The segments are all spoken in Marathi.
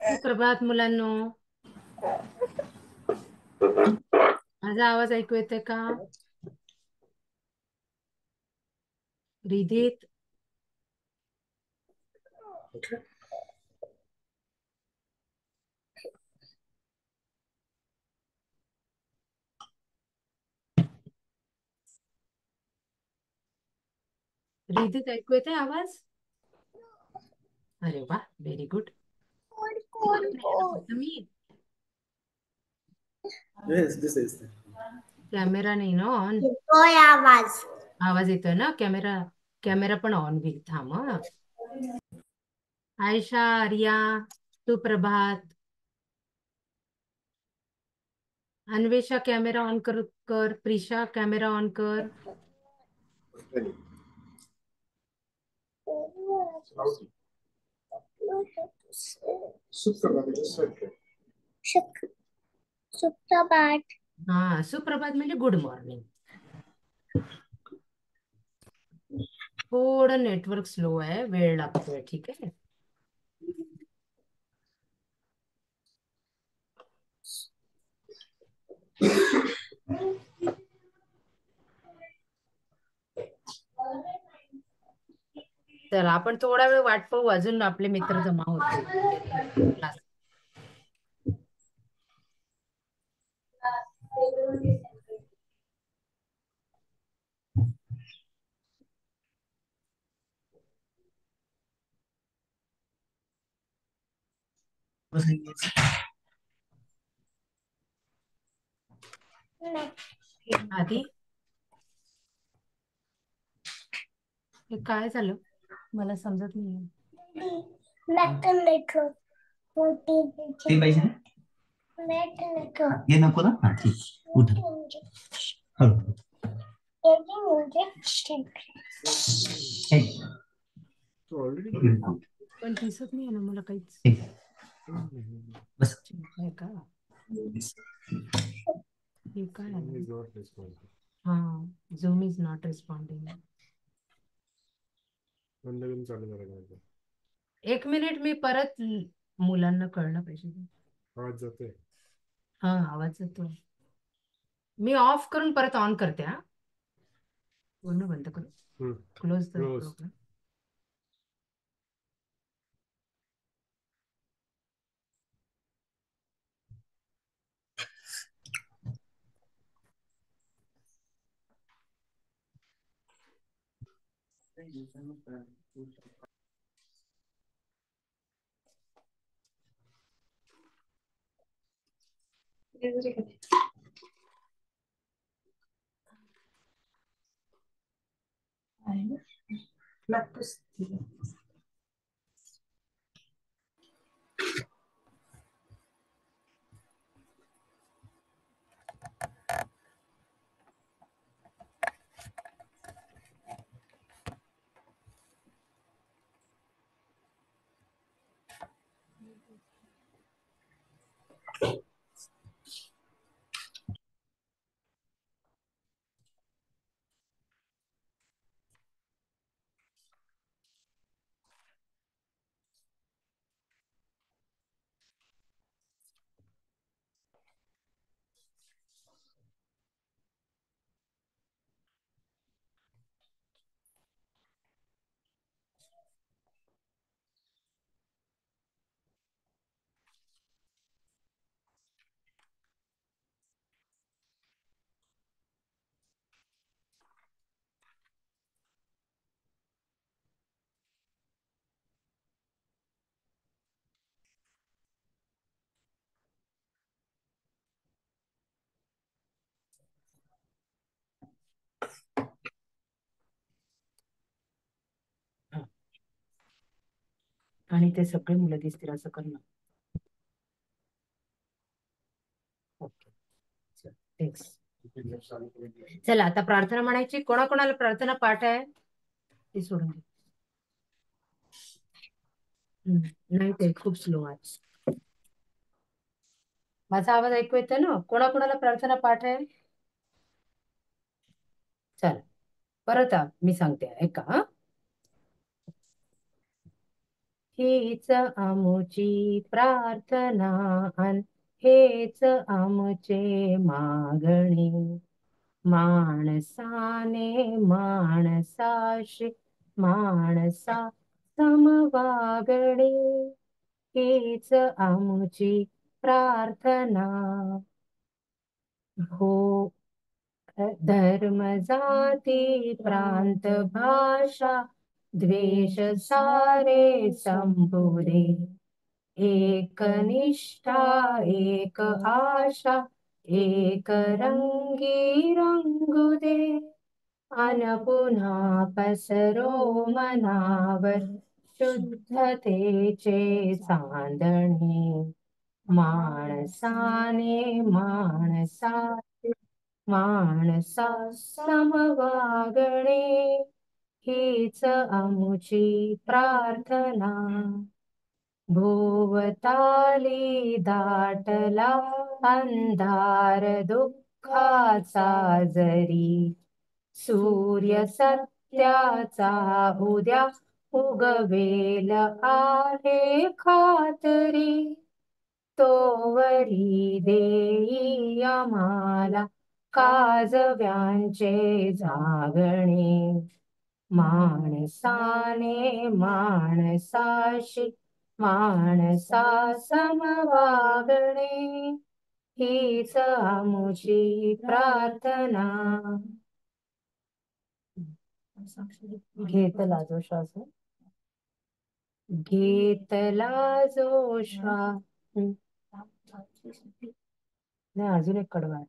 सुप्रभात मुलांनो. माझा आवाज ऐकू येते का? रिधित, रिधित ऐकू येते आवाज? अरे वा, व्हेरी गुड. फक्त मी कॅमेरा नाही ना ऑन. आवाज येतोय ना? कॅमेरा कॅमेरा पण ऑन होईल. थांब हं. आयशा, आर्या, सुप्रभात. अन्वेषा कॅमेरा ऑन कर. प्रिशा कॅमेरा ऑन कर. सुप्रभात. हा, सुप्रभात म्हणजे गुड मॉर्निंग. थोडं नेटवर्क स्लो आहे, वेळ लागतोय. ठीक आहे. तर आपण थोडा वेळ वाट पाहू, अजून आपले मित्र जमा होतील क्लास. आधी हे काय झालं मला समजत नाही. ते पाहिजे ना? हे नको ना? हा ठीक. उठ. हळू. हे. पण दिसत नाही ना मला काहीच. ठीक. बस. आहे का? हे काय आहे? हा, झूम इज नॉट रिस्पॉन्डिंग. एक मिनिट, मी परत मुलांना कळलं पाहिजे. आवाज जातोय. हा, आवाज येतोय. मी ऑफ करून परत ऑन करते. हा, पूर्ण बंद करू. Close the program. आणि ते सगळे मुलं दिसतील असं करणं. Okay, thanks. चला, आता प्रार्थना म्हणायची. कोणाकोणाला प्रार्थना पाठ आहे ते सोडून दे. नाही, ते खूप स्लो आहे. माझा आवाज ऐकू येतोय ना? कोणाकोणाला प्रार्थना पाठ आहे? चला, परत मी सांगते, ऐका. हीच आमुची प्रार्थना अन हेच आमचे मागणे. माणसाने माणसाशी माणसा समवागणे. हीच आमुची प्रार्थना. हो, धर्म जाती प्रांत भाषा द्वेष सारे संपुदे. एक निष्ठा एक आशा एक रंगी रंगू दे. अन पुन्हा पसरो मनावर शुद्धतेचे चांदणे. माणसाने माणसाचे माणसा समवागणे. हीच आमुची प्रार्थना. भोवताली दाटला अंधार दुःखाचा जरी. सूर्य सत्याचा उद्या उगवेल आहे खातरी. तोवरी देई आम्हाला काजव्यांचे जागणे. माणसाने माणसाशी माणसा समवागणे. हीच आमुची प्रार्थना. घेतला जो श्वास, घेतला जो श्वास. नाही, अजून एक कडवा आहे.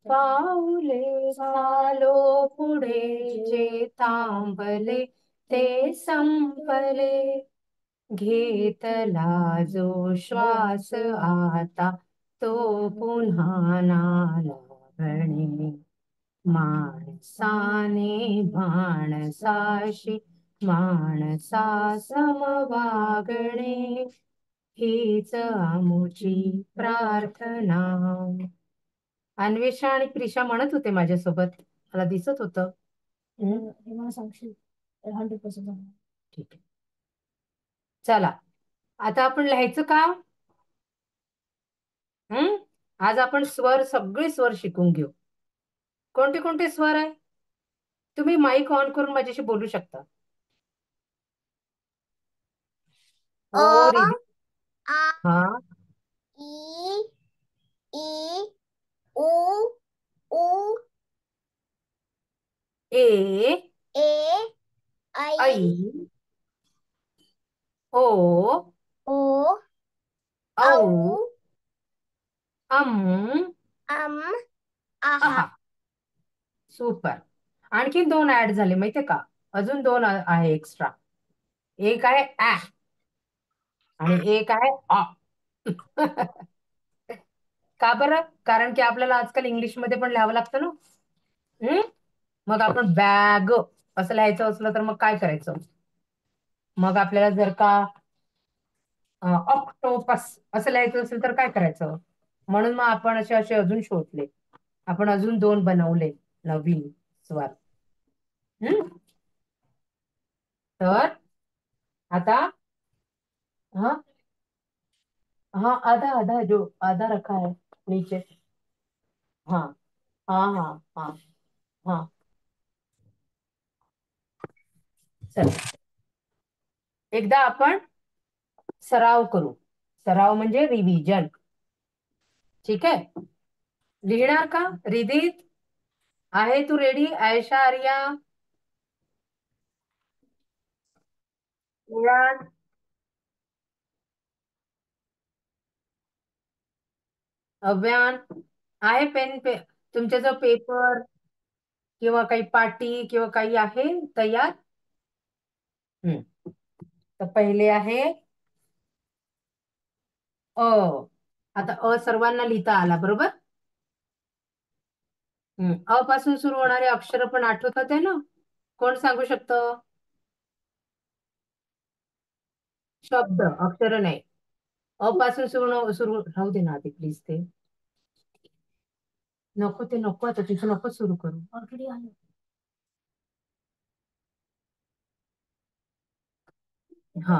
पाऊले चालो पुढे जे थांबले ते संपले. घेतला जो श्वास आता तो पुन्हा ना लागणे. माणसाने माणसाशी माणसा समवागणे. हीच आमुची प्रार्थना. अन्वेषा आणि प्रिशा म्हणत होते माझ्यासोबत, मला दिसत होतं. हे मला सांगशील 100%. ठीक आहे, चला आता आपण लिहायचं का? आज आपण स्वर, सगळे स्वर शिकून घेऊ. कोणते कोणते स्वर आहे? तुम्ही माईक ऑन करून माझ्याशी बोलू शकता. हो रिधी. हा, ई ई उ उ ए ए ऐ ओ ओ औ औ अम अम आहा. आहा. सुपर. आणखीन 2 ऍड झाले माहितीये का? अजून 2 आहे एक्स्ट्रा. एक आहे ऍ आणि एक आहे अ. का बरं? कारण की आपल्याला आजकाल इंग्लिश मध्ये पण लिहावं लागतं ना. मग आपण बॅग असं लिहायचं असलं तर मग काय करायचं? मग आपल्याला जर का ऑक्टोपस असं लिहायचं असेल तर काय करायचं? म्हणून मग आपण असे असे अजून शोधले. आपण अजून 2 बनवले नवीन स्वर. तर आता हाँ हाँ, आधा आधा, जो आधा रखा है नीचे. हाँ हाँ हाँ हाँ हाँ. चल, एकदा आपण सराव करू. सराव म्हणजे रिव्हिजन. ठीक आहे, लिहिणार का? रिदित आहे तू रेडी? आयशा, आर्या, उडान, अव्यान आहे? तुमच्या जवळ पेपर किंवा काही पाटी किंवा काही आहे तयार? तर पहिले आहे अ. आता अ सर्वांना लिहिता आला बरोबर? अ पासून सुरू होणारे अक्षर पण आठवतात आहे ना? कोण सांगू शकतं? शब्द, अक्षर नाही. अ पासून सुरू राहू दे ना आधी प्लीज. ते नको, ते नको, आता तिथं नको सुरू करू. ऑलरेडी आलं. हा,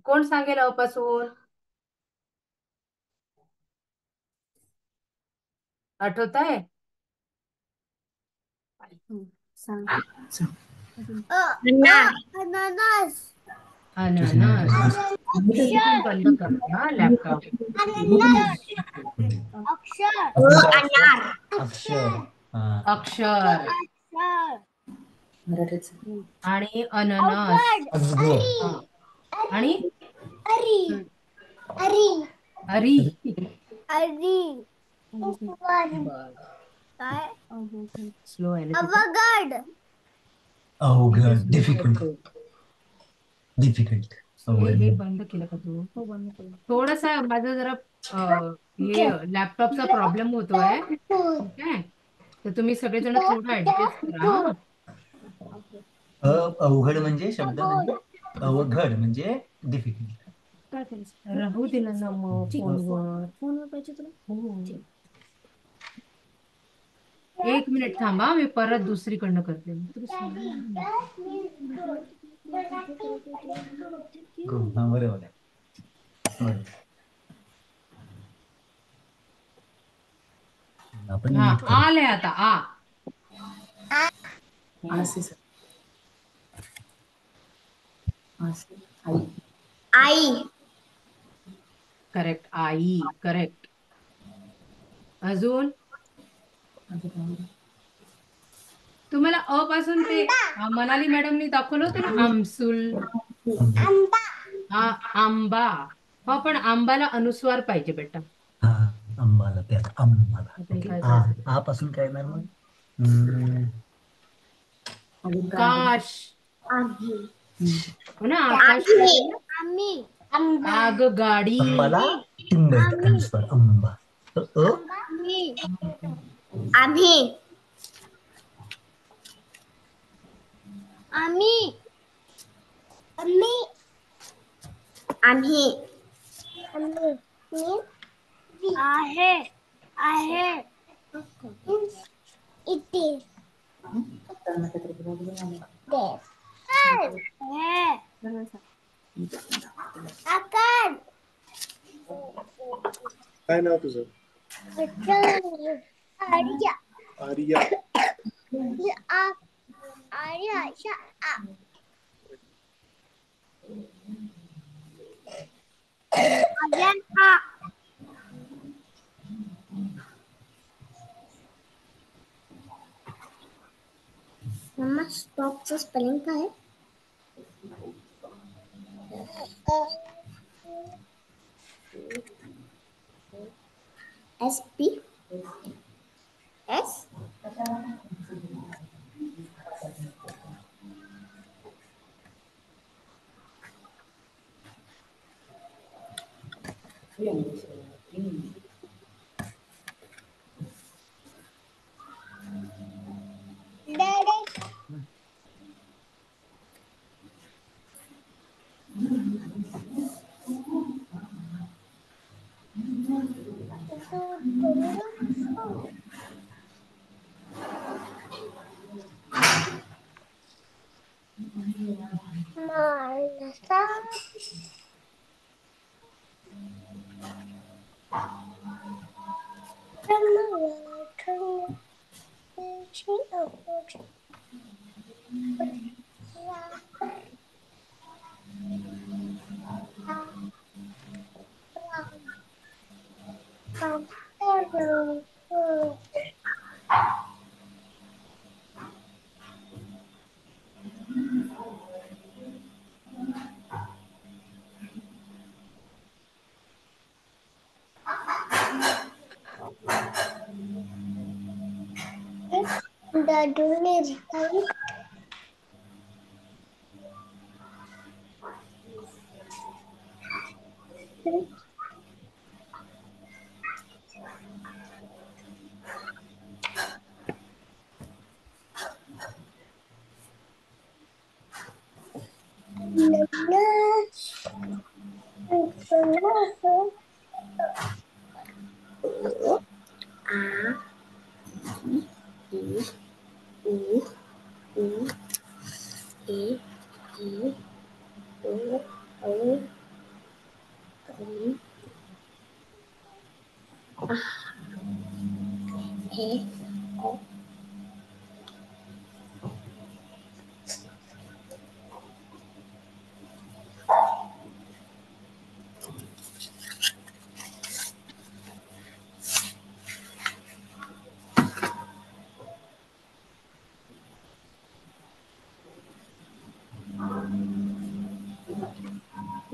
कोण सांगेल अ पासून? आठवत आहे? सांग. अननस. अननस. तुम्ही पण बंद करा हा लॅपटॉप. अननस. अक्षर. अनार. अक्षर. हा. अक्षर. अक्षर. मराठीच. आणि अननस. अवघड. अजगर. हा. आणि अरी. अरी. अरी. अरी. बर, काय? स्लो आहे ना तिथं. अवघड. अवघड. डिफिकल्ट. डिफिकल्ट. हे बंद केलं का तू? हो, बंद केलं. थोडासा माझा जरा हे लॅपटॉपचा प्रॉब्लेम होतोय. ठीक आहे, तर तुम्ही सगळेजण थोडं ऍडजस्ट करा हा. अवघड म्हणजे शब्द म्हणजे अवघड म्हणजे डिफिकल्ट. काय करायचं? राहू दिला ना मग फोनवर. फोनवर पाहिजे तुला? हो. 1 मिनिट थांबा, मी परत दुसरीकडनं करते. हा, बरोबर आहे. बरोबर. आपण हा, नीट करू. आले आता आ. आसे. आसे. आई. आई. करेक्ट, आई. करेक्ट. अजून तुम्हाला अ पासून ते मनाली मॅडमनी दाखवलं होतं ना, आमसुल. आंबा. आंबा. हो, पण आंबाला अनुस्वार पाहिजे बेटा. हा, अंबाला ते आता अंबाला. आता हे ओके. काय करायचं? आ पासून काय येणार मग? हम्म, अजून काय आहे? काश. आम्ही. हो ना, आकाश पाहिजे ना. आम्ही. आंबा. आगगाडी. अंबाला टिंब येतं अनुस्वार अंबा. तर आम्ही. आम्ही. आम्ही. आम्ही. आम्ही. आम्ही. आहे. आहे. इथे. आकार. काय नाव तुझं? आर्या. आर्या. आर्या. आर्या. मम्मा, स्टॉपचं स्पेलिंग काय आहे? SP S. डॅडी. माणसा. दादूने रिकामी. हे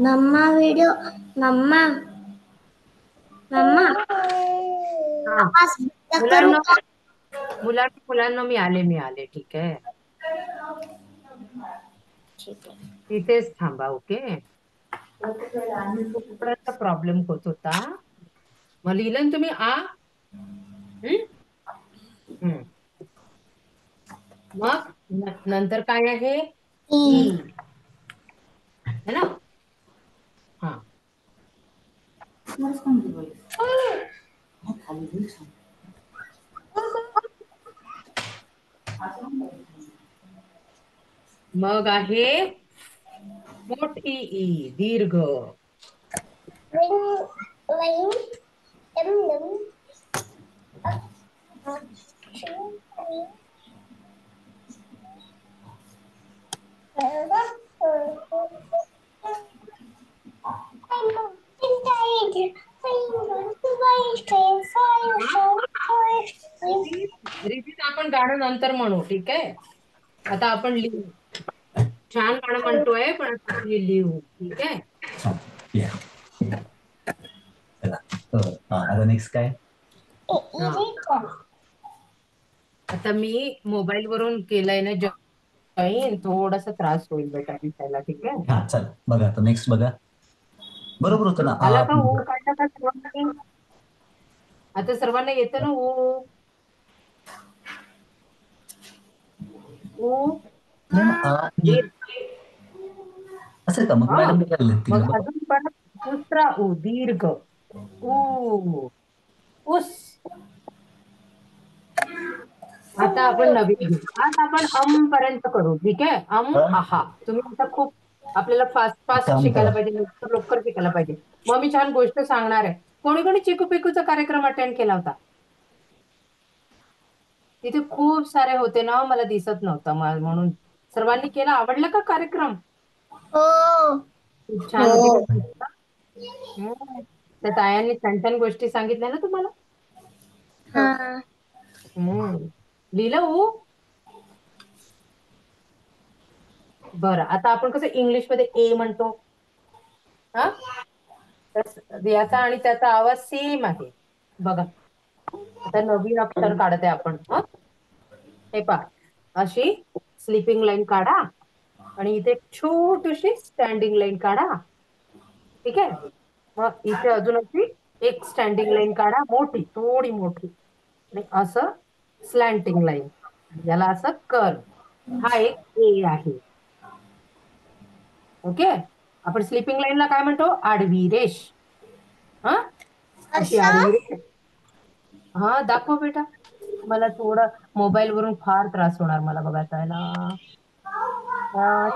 मम्मा व्हिडिओ मम्मा मम्मा हा आवाज बंद करू मुलांना का? मुलांना मी आले ठीक आहे. ठीक आहे. तिथेच थांबा. ओके. थोडासा प्रॉब्लेम होत होता. मग लिहिलं ना तुम्ही हम्म? हम्म. मग नंतर काय आहे ई है ना. हा मलाच कोण बोलायचं? खाली जाऊ सांग. मग आहे मोठी ई दीर्घ. Ring, ring, dum, रिपीट आपण गाणं नंतर म्हणू ठीक आहे. आता आपण लिहू. छान गाणं म्हणतोय पण आता आपण हे लिहू ठीक आहे. या चला आता नेक्स्ट काय? हा आता मी मोबाईल वरून केलंय ना जॉईन. थोडासा त्रास होईल बेटा दिसायला ठीक आहे. हा चला बघा आता नेक्स्ट बघा. बरोबर होतं ना आला का हो काढला का सर्वांनी? आता सर्वांना येतं ना हो. ओ नाही, असेल का मग हा मॅडम बघायला लागतील मग ना बघा. अजून पण दुसरा ऊ दीर्घ ऊ उस. आता आपण नवीन घेऊ. आज आपण पर्यंत करू ठीक आहे. हा? आहा. तुम्ही आता खूप आपल्याला फास्ट एक फास्ट काम शिकायला करा. पाहिजे. लवकर शिकायला पाहिजे. मग मी छान गोष्ट सांगणार आहे. कोणी कोणी चिकू पिकूचा कार्यक्रम अटेंड केला होता? तिथे खूप सारे होते ना मला दिसत नव्हतं म्हणून. सर्वांनी केला. आवडला का कार्यक्रम? हो खूप छान होती हो का? हम्म. त्या तायांनी छान छान गोष्टी सांगितल्या ना तुम्हाला. हा हम्म. लिहिलं हो. बरं आता आपण कसं इंग्लिश मध्ये ए म्हणतो. हा याचा आणि त्याचा आवाज सेम आहे. बघा आता नवीन अक्षर काढते आपण. हे पहा अशी स्लीपिंग लाईन काढा आणि इथे छोटीशी स्टँडिंग लाईन काढा ठीक आहे. मग इथे अजून अशी एक स्टँडिंग लाईन काढा मोठी थोडी मोठी आणि असं स्लॅन्टिंग लाईन. याला असं कर्व. हा एक ए आहे. ओके. आपण स्लीपिंग लाईनला काय म्हणतो? आडवी रेष. हा अशी असं आडवी रेष. हा दाखव बेटा. मला थोडं मोबाईल वरून फार त्रास होणार मला बघायला यायला.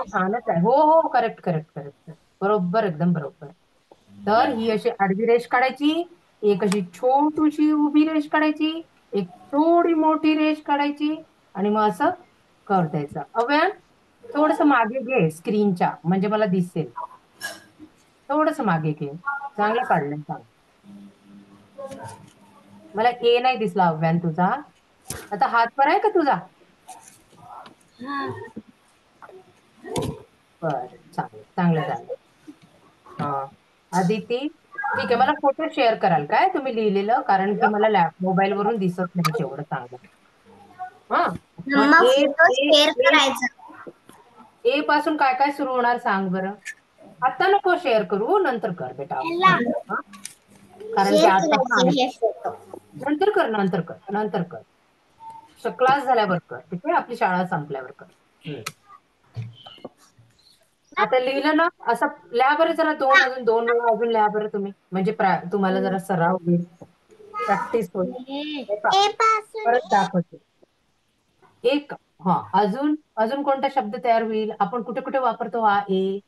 छानच आहे. हो हो करेक्ट करेक्ट करेक्ट बरोबर एकदम बरोबर. तर ही अशी आडवी रेष काढायची. एक अशी छोटीशी उभी रेष काढायची. एक थोडी मोठी रेष काढायची आणि मग असं कर द्यायचं. अव्यन थोडस मागे घे स्क्रीनच्या म्हणजे मला दिसेल. थोडस मागे घे. चांगलं काढलं सांग. मला ए नाही दिसला अव्यान तुझा. आता हात वर आहे का तुझा? बर चालेल चांगलं झालं. हा आदिती ठीक आहे. मला फोटो शेअर कराल काय तुम्ही लिहिलेलं? कारण की मला मोबाईल वरून दिसत नाही तेवढं चांगलं. हा मम्मा मग ए फोटो ए शेअर ए करायचा. ए पासून काय काय सुरू होणार सांग बरं. आता नको शेअर करू नंतर कर बेटा. ह्याला हा? कारण की शेअर आता करायचे हे फोटो. नंतर कर नंतर कर नंतर कर. क्लास झाल्यावर कर ठीक आहे. आपली शाळा संपल्यावर कर. आता लिहिलं ना असं लिहा बरं जरा. अजून 2 वेळा अजून लिहा बरं तुम्ही. म्हणजे तुम्हाला जरा सराव होईल. प्रॅक्टिस होईल. हे पहा, ए पासून परत दाखवते. एक हा अजून अजून कोणता शब्द तयार होईल? आपण कुठे कुठे वापरतो हा ए?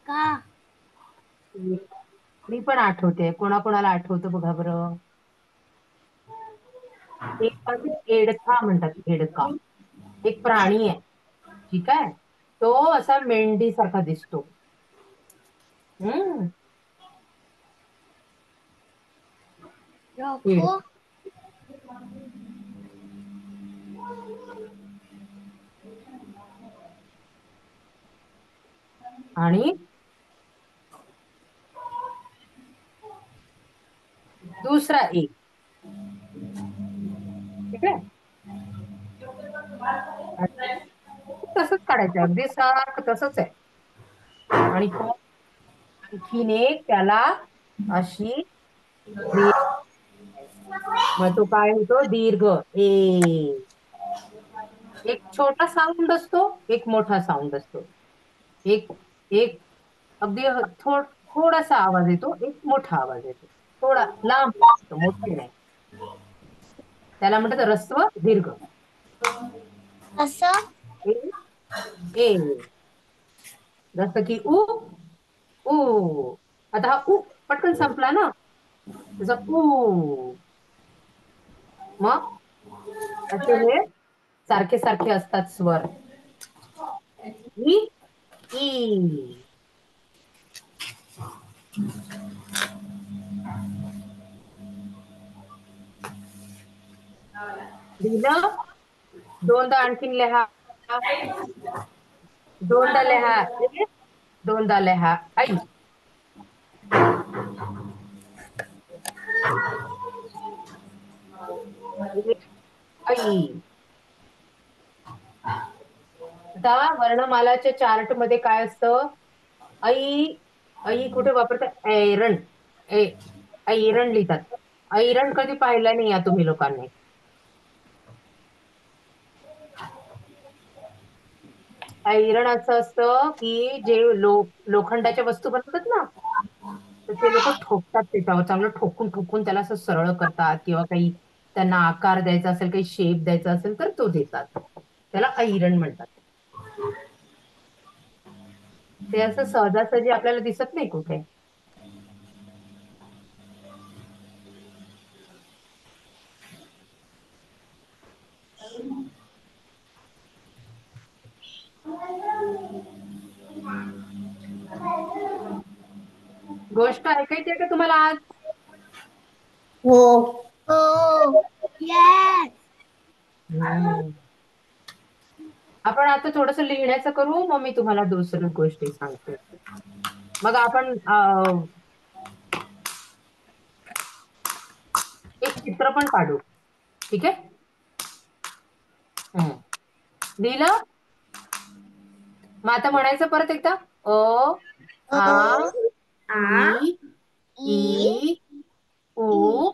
का मी पण आठवते. कोणाकोणाला आठवतं बघा बरं. एक आहे एडका म्हणतात, एडका. एक प्राणी आहे, ठीक आहे. तो असा मेंढी सारखा दिसतो. हम्म एड रखो आणि दुसरा एक, ठीक आहे. आणि तसंच काढायचं, अगदी सारखं तसंच आहे. आणि तो आणखीन एक त्याला अशी क्रिया आहे. मग तो काय होतो, दीर्घ ए. एक छोटा साऊंड असतो, एक मोठा साऊंड असतो. एक एक अगदी थोडासा आवाज येतो, एक मोठा आवाज येतो. थोडा लांब येतो, मोठे नाही. त्याला म्हणतात ऱ्हस्व दीर्घ. असं ए ए जसं की उ ऊ. आता हा उ पटकन संपला ना, त्याचा ऊ. मग असे हे सारखे सारखे असतात स्वर. E E. लिहिलं. दोनदा आणखीन लिहा. दोनदा लिहा ए, दोनदा लिहा आई. ए, आई. आता वर्णमालाच्या चार्ट मध्ये काय असतं, ऐ ऐ कुठे वापरतात, ऐरण. ए ऐरण लिहितात. ऐरण कधी पाहिलं नाही या तुम्ही लोकांनी. ऐरण असं असतं की जे लोखंडाच्या वस्तू बनवतात ना, तर ते लोक ठोकतात त्याच्यावर, चांगलं ठोकून ठोकून त्याला असं सरळ करतात, किंवा काही त्यांना आकार द्यायचा असेल, काही शेप द्यायचा असेल तर तो देतात. त्याला ऐरण म्हणतात. ते असं सहजासहजी आपल्याला दिसत नाही कुठे. गोष्ट ऐकायची आहे का तुम्हाला आज? हो. ओ यस हम्म. आपण आता थोडस लिहिण्याचं करू, मग मी तुम्हाला दुसरी गोष्टी सांगते. मग आपण एक चित्र पण काढू, ठीक आहे. लिहिलं. मग आता म्हणायचं परत एकदा. अ ओ आ आ इ ई ई उ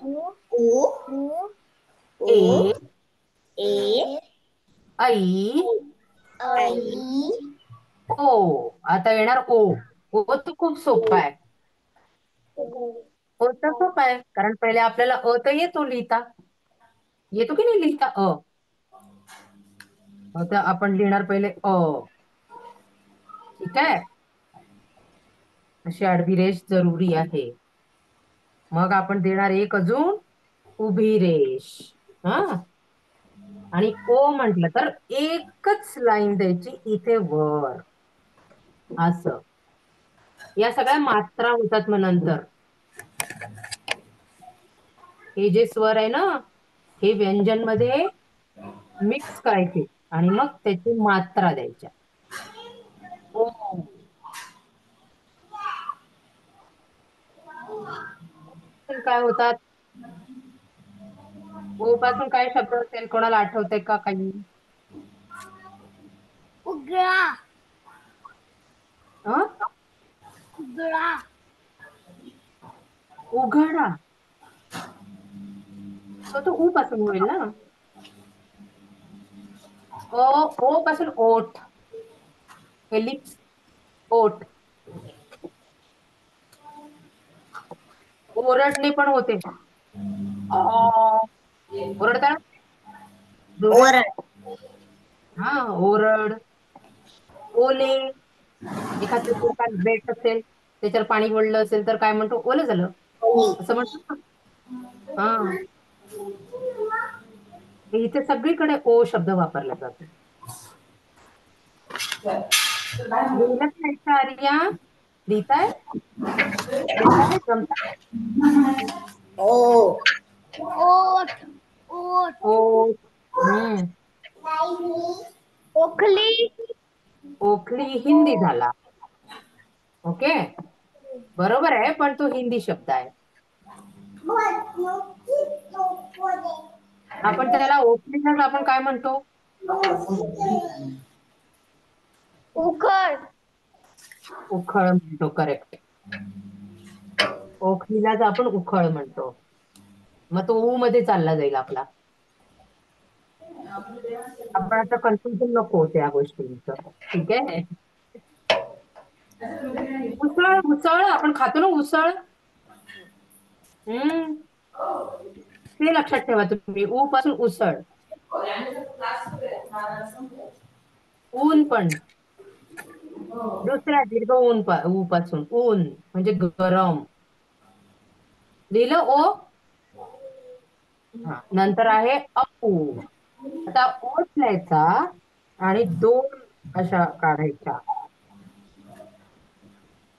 ऊ ऊ ऊ ए ए ऐ आई ओ. आता येणार ओ. ओ तर खूप सोपा आहे. ओ तर सोपा आहे, कारण पहिले आपल्याला अ तर येतो लिहिता. येतो की नाही लिहिता अ. आता आपण लिहिणार पहिले अ, ठीक आहे. अशी आडवी रेष जरुरी आहे. मग आपण देणार एक अजून उभी रेष. हा. आणि ओ म्हटलं तर एकच लाईन द्यायची इथे वर, असं. या सगळ्या मात्रा होतात मग नंतर. हे जे स्वर आहे ना, हे व्यंजन मध्ये मिक्स करायचे आणि मग त्याची मात्रा द्यायच्या. ओ काय होतात, ओ पासून काय शब्द असेल, कोणाला आठवतंय का काही? उघडा अं? उघडा उघडा. तो उ पासून होईल ना. ओ ओ पासून ओठ, लिप्स, ओठ. ओरडणे पण होते. अ, ओरडता जोरात. ओरड हा ओरड. ओले एखादं जर काय बेट असेल त्याच्यावर पाणी पडलं असेल तर काय म्हणतो, ओलं झालं असं म्हणतो ना. हा, इथे सगळीकडे ओ शब्द वापरला जातो. लिहिलं नाही का आर्या? लिहिताय लिहिताय जमताय? ओ. ओठ ओठ ओ. हम्म. ओखली ओखली हिंदी झाला. ओके, बरोबर आहे, पण तो हिंदी शब्द आहे. आपण त्याला ओखलीलाच आपण काय म्हणतो? उखळ उखळ म्हणतो. करेक्ट. ओखलीलाच आपण उखळ म्हणतो. मग तो ऊ मध्ये चालला जाईल आपला. आपण आता कन्फ्युजन नको त्या गोष्टींचं. ठीक आहे. उसळ, उसळ आपण खातो ना उसळ. हम्म, ते लक्षात ठेवा तुम्ही. ऊ पासून उसळ. ऊन पण दुसऱ्या दीर्घ ऊ पासून ऊन म्हणजे गरम. लिहिलं ओ. हा, नंतर आहे औ. आता ओठ लिहायचा आणि दोन अशा काढायच्या,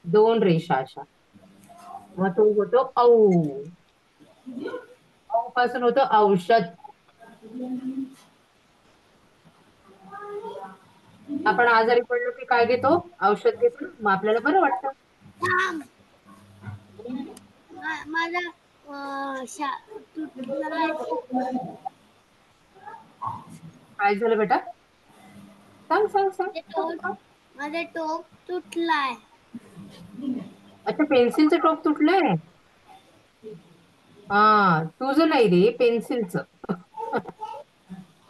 दोन रेषा अशा. मग तो होतो औ. औ पासून होतं औषध. आपण आजारी पडलो की काय घेतो? औषध घेतो, मग आपल्याला बरं वाटतं. माझा तुटलेला काय झालं बेटा? सांग सांग सांग. माझा टोक तुटलाय. अच्छा, पेन्सिलचं टोक तुटलंय. हा, तुझं नाही रे, पेन्सिलचं.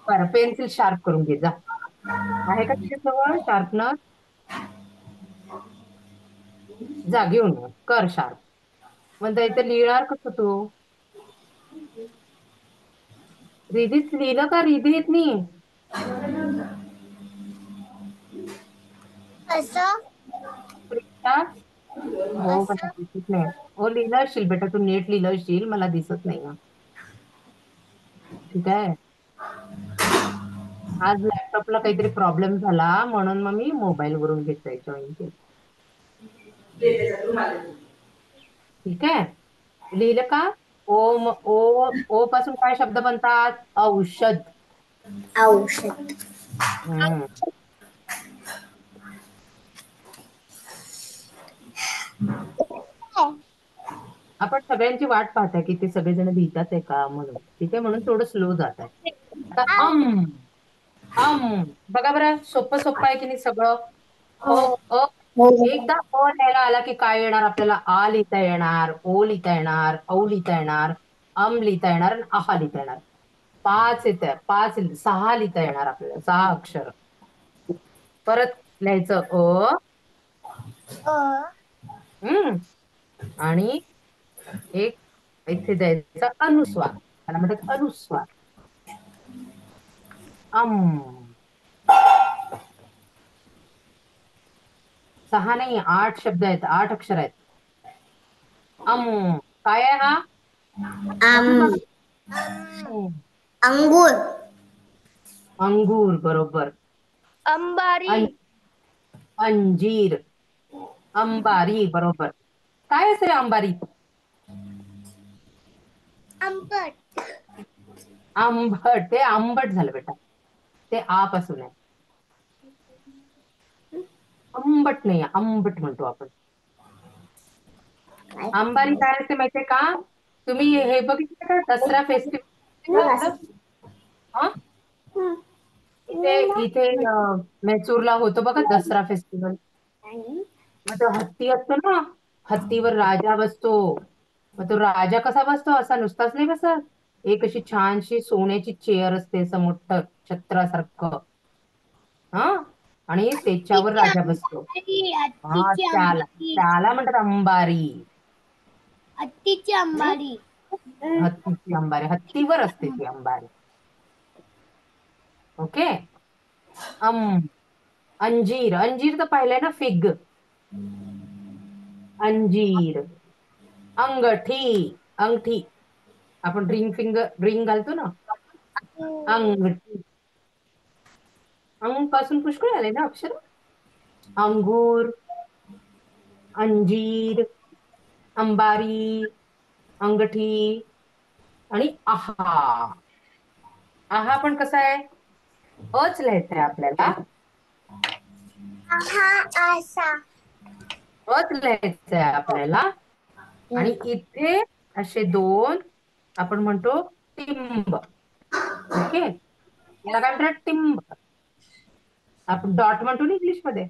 बरं, पेन्सिल शार्प करून घे जा. आहे का तुझ्या जवळ शार्पनर? जा घेऊन ये. कर शार्प. मग इथं लिहिणार कसं तू? रिधीत लिहिलं का रिधीतनी? असं प्रीता? हो, मला दिसत नाही. हो, लिहिलं असशील बेटा, तू नीट लिहिलं असशील, मला दिसत नाही ना. ठीक आहे. आज लॅपटॉपला काहीतरी प्रॉब्लेम झाला म्हणून मग मी मोबाईल वरून घेतोय, जॉईन केलं. ठीक आहे. लिहिलं का? ओ पासून काय शब्द बनतात? औषध. औषध. हम्म. आपण सगळ्यांची वाट पाहताय की ते सगळेजण लिहितात आहे का म्हणून. ठीक आहे, म्हणून थोडं स्लो जात आहे. आता बघा बरं, सोपं सोपं आहे की नाही सगळं. अ अ एकदा अ लिहायला आला की काय येणार आपल्याला? आ लिहिता येणार, ओ लिहिता येणार, औ लिहिता येणार, लिहिता येणार आणि आहा लिहिता येणार. 5 येत आहे, 6 लिहिता येणार आपल्याला, 6 अक्षर. परत लिहायचं हम्म, आणि एक इथे द्यायचा अनुस्वार, त्याला म्हणतात अनुस्वार. अम 6 नाही, 8 शब्द आहेत, 8 अक्षर आहेत. काय आहे हा? आम अंगूर. अंगूर, बरोबर. अंबारी अंजीर. अंबारी, बरोबर. काय असेल अंबारी? आंबट आंबट. ते आंबट झालं बेटा, ते आ पासून आहे. आंबट नाही, आंबट म्हणतो आपण. अंबारी काय असते माहितीये का? तुम्ही हे बघितलं का दसरा फेस्टिवल? हा, इथे इथे मैसूरला होतो बघा दसरा फेस्टिवल. मग तो हत्ती असतो ना, हत्तीवर राजा बसतो. मग तो राजा कसा बसतो? असा नुसताच नाही बसत. एक अशी छानशी सोन्याची चेअर असते, असं मोठं छत्रासारखं. हा, आणि त्याच्यावर राजा बसतो. हा, हत्तीची त्याला अंबारी त्याला म्हणतात अंबारी. हत्तीची हं? अंबारी हत्तीची अंबारी, हत्तीवर असते ती अंबारी. ओके. अम अंजीर. अंजीर तर पाहिलंय ना, फिग. अंजीर. अंगठी. अंगठी. आपण रिंग घालतो ना. अंगठी. अंग पासून पुष्कळ आले ना अक्षर. अंगूर. अंजीर. अंबारी. अंगठी. आणि आहा. आहा पण कसा आहे? अच लिहायचंय आपल्याला. असा. अच लिहायचंय आपल्याला. आणि इथे असे दोन आपण म्हणतो टिंब. ओके, याला काय म्हणतात? टिंब. आपण डॉट म्हणतो ना इंग्लिश मध्ये.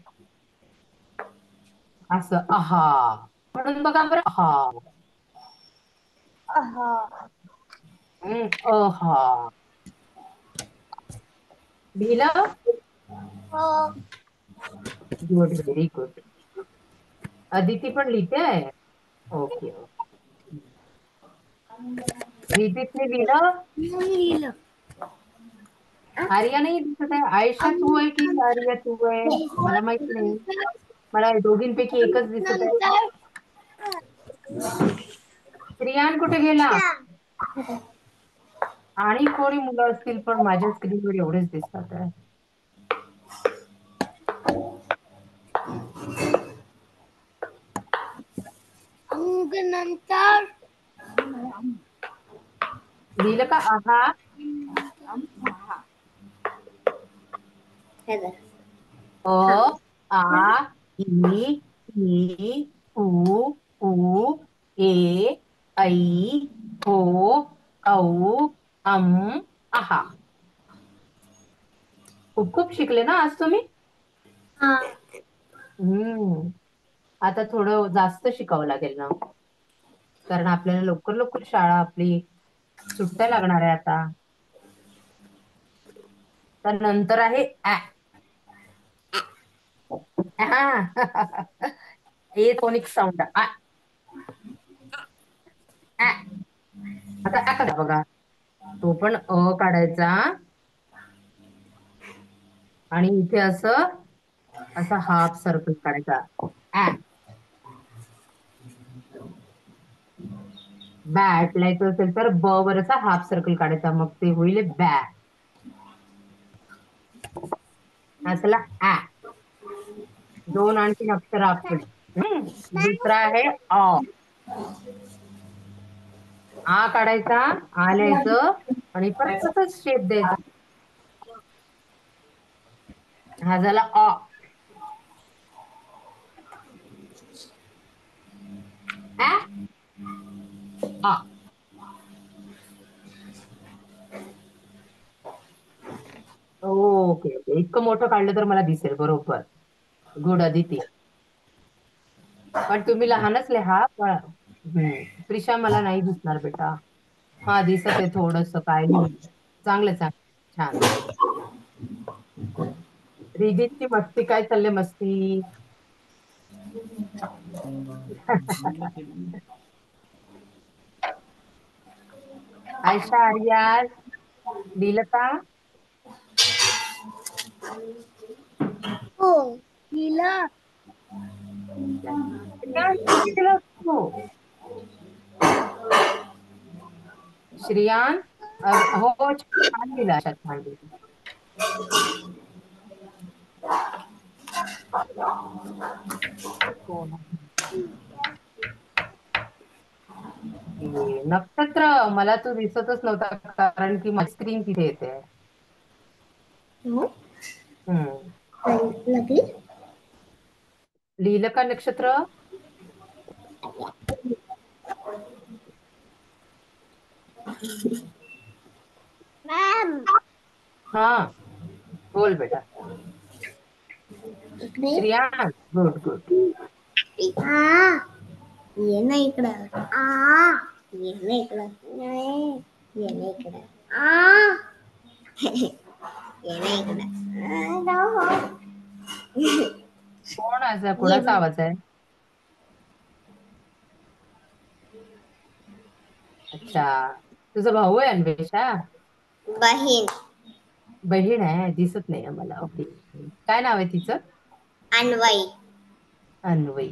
असं आहा म्हणून बघा बरं. आहा. अहा. लिहिलं? Good, very good. अदिती पण लिहिते आहे. Okay okay. रितीने लिहिलं? लिहिलं. आर्या नाही दिसत आहे. आयशा तू आहे की आर्या तू आहे? मला माहित नाही. मला दोघींपैकी एकच दिसत आहे. नंतर श्रियान कुठे गेला? आणि कोणी मुलं असतील पण माझ्या स्क्रीनवर एवढेच दिसतात आहे. नंतर लिहिलं का? आहा. हे बघ. अ आ इ ई उ ऊ ए ऐ ओ औ आहा. खूप खूप शिकले ना आज तुम्ही. हा. हम्म. आता थोडं जास्त शिकावं लागेल ना, कारण आपल्याला लवकर लवकर शाळा आपली सुट्ट्या लागणार आहे आता. तर नंतर आहे ऍ. ए फोनिक साऊंड. आता करा बघा. तो पण काढायचा आणि इथे असं असा हाफ सर्कल काढायचा. बॅट लिहायचं असेल तर ब वर असा हाफ सर्कल काढायचा, मग ते होईल बॅ. असला ऍ. दोन आणखी अक्षर आपण. दुसरा आहे अ. आ काढायचा, आ लिहायचं आणि परत तसंच शेप द्यायचा. हा झाला अ. ऍ आ. Okay okay. इतकं मोठं काढलं तर मला दिसेल बरोबर. गुड अदिती. पण तुम्ही लहानच लिहा. प्रिशा मला नाही दिसणार बेटा. हा दिसत आहे थोडस. काय नाही, चांगलं चांगलं, छान. रिजितची मस्ती काय चालले? मस्ती. आयशा, आर्या लिहिलं का? हो लिहिलं. श्रेयांश, किती दिलं तू? श्रेयान हो, छान लिहिलं. अशा छान लिहिलं. नक्षत्र मला तो दिसतच नव्हता, कारण की माझी स्क्रीन तिथे येते. लागली. लिहिलं का नक्षत्र? मॅम हा बोल बेटा. इकडे श्रेयान, गुड गुड. आ. ये ना इकडं. आ. ये ना इकडं. नाही. ये ना इकडं. आ. ये ना इकडं. कोण आहे? ये कोणाचा आवाज आहे? अच्छा, तुझा भाऊ आहे अन्वेषा? बहीण. बहीण आहे, दिसत नाही मला. ओके, काय नाव आहे तिचं? अन्वई. अन्वई.